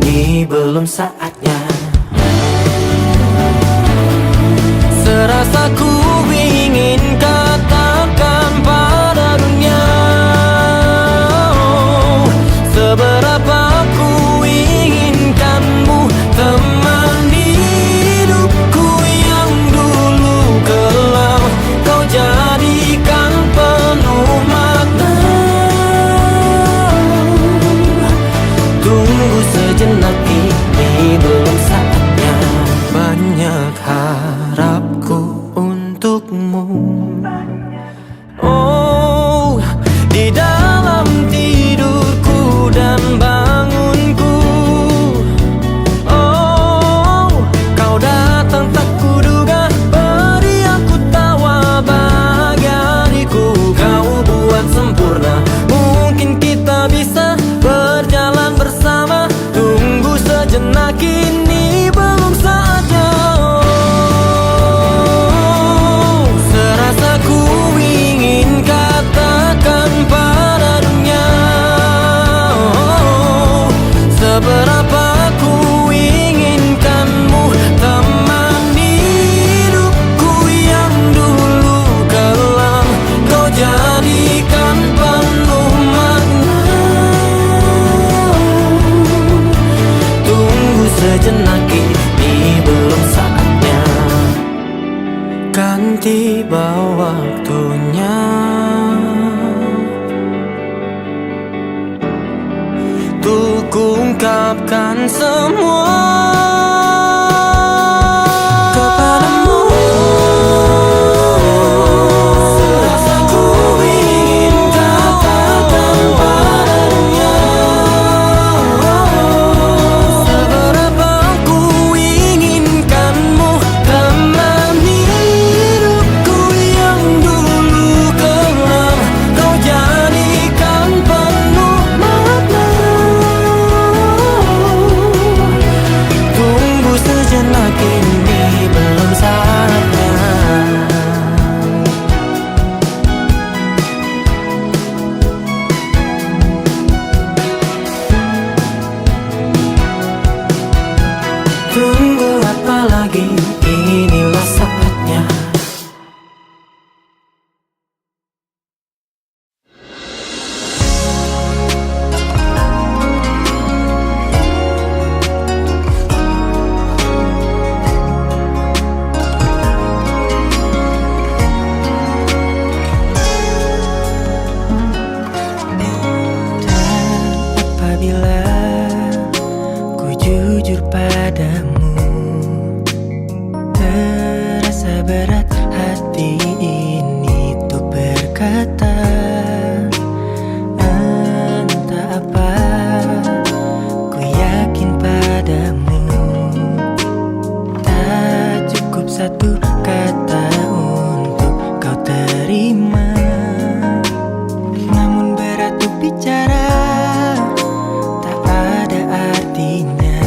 ini belum saatnya. Serasa ku ingin katakan pada dunia, seberapa ku inginkanmu teman hidupku yang dulu kelam kau jadikan penuh makna. Tunggu sejenak, ini belum saatnya. Banyak harapku untukmu. Oh, di dalam tidurku dan bangunku. Oh, kau datang tak kuduga, beri aku tawa bahagia hariku. Kau buat sempurna, mungkin kita bisa berjalan bersama. Tunggu sejenak, ini belum saatnya. Serasa ku ingin katakan pada dunia, seberapa ku inginkanmu teman hidupku yang dulu kelam kau jadikan penuh makna. Tunggu sejenak, ini belum saatnya. Kan tiba waktunya untuk ungkapkan semua kepadamu. Serasa ku ingin katakan pada dunia, seberapa ku inginkanmu teman hidupku yang dulu kelam kau jadikan penuh makna. Tunggu sejenak, ini belum saatnya. Tunggu apa lagi, inilah saatnya. Apabila ku jujur padamu, terasa berat hati ini untuk berkata. Entah apa, ku yakin padamu, tak cukup satu kata untuk kau terima. Namun berat untuk bicara, tak ada artinya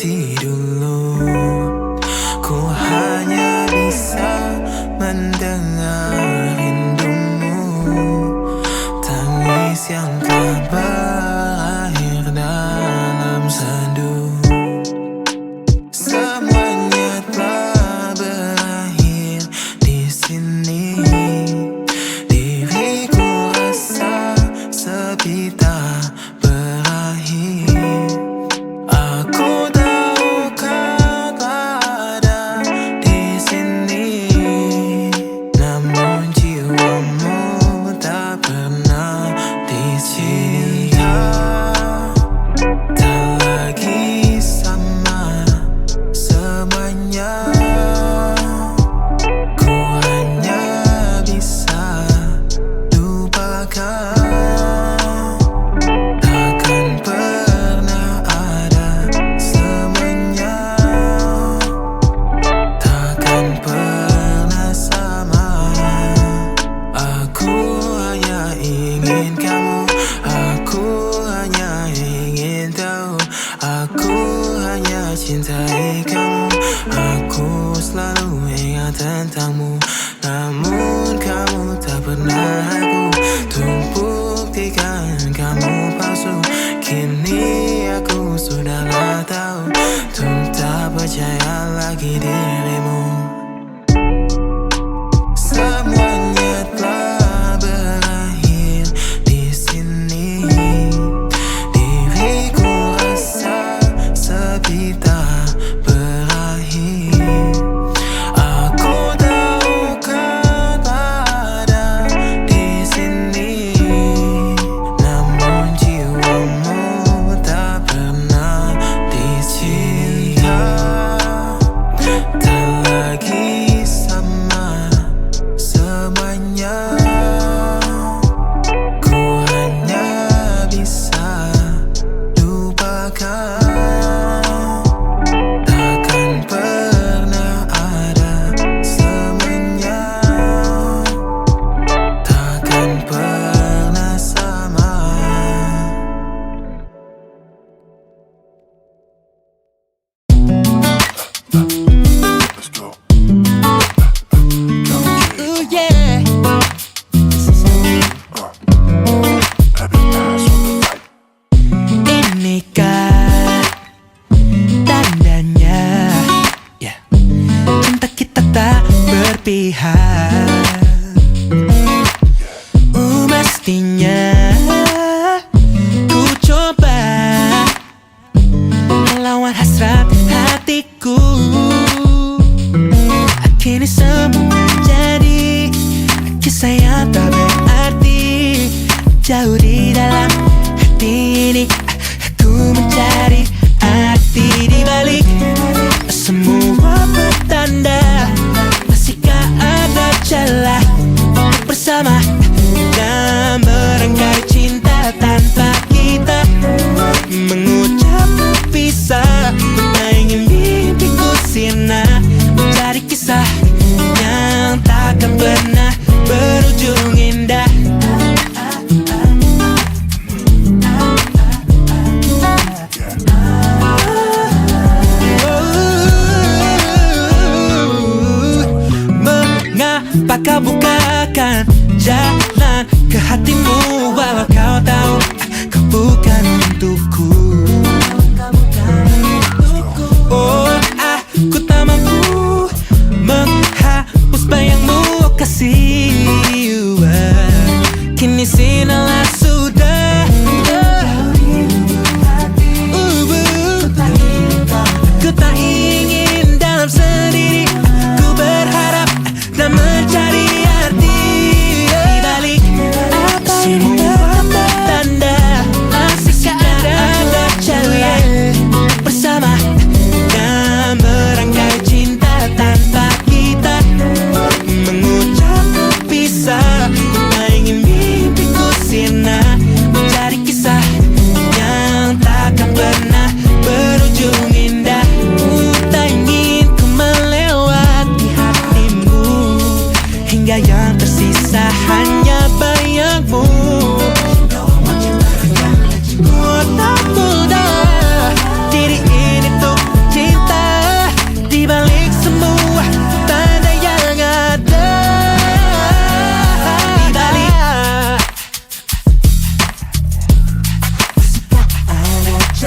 seperti dulu. Ku hanya bisa mendengar rindumu, tangis yang telah berakhir dalam sendu. Semuanya telah berakhir di sini. Diriku rasa sepi tak berakhir. Aku tahu kau ada di sini, namun jiwamu tak pernah di sini. Tak lagi sama semuanya. Ku hanya bisa lupakan. Takkan pernah ada semuanya. Takkan pernah sama. Aku hanya ingin kamu. Aku hanya ingin tahu. Aku hanya cintai kamu. Aku selalu ingat tentangmu, namun kamu tak pernah aku. Untuk buktikan kamu palsu, kini aku sudahlah tahu. Untuk tak percaya lagi dirimu. Semuanya telah berakhir di sini. Diriku rasa sepi tak berakhir. Aku tahu kau ada di sini, namun jiwamu tak pernah di sini. Tak lagi sama semuanya. Ku hanya bisa lupakan. Takkan pernah ada semuanya. Takkan pernah sama. Ooh, yeah. Inikah tandanya, yeah. Cinta kita tak berpihak. Mestinya ku coba melawan hasrat hatiku. Kini semua jadi kisah yang tak berarti. Jauh di dalam hati ini aku mencari arti di balik semua petanda. Masihkah ada celah untuk bersama dan merangkai cinta tanpa kita mengucap berpisah. Tak ingin mimpiku sirna mencari kisah yang takkan pernah berujung indah. Mengapa kau bukakan jalan ke hatimu, walau kau tahu kau bukan untukku. Oh, aku tak mampu menghapus bayangmu, oh kasih. Kini sinalah sudah. Ku tak ingin dalam sendiri. Ku berharap dan mencari arti.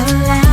oleh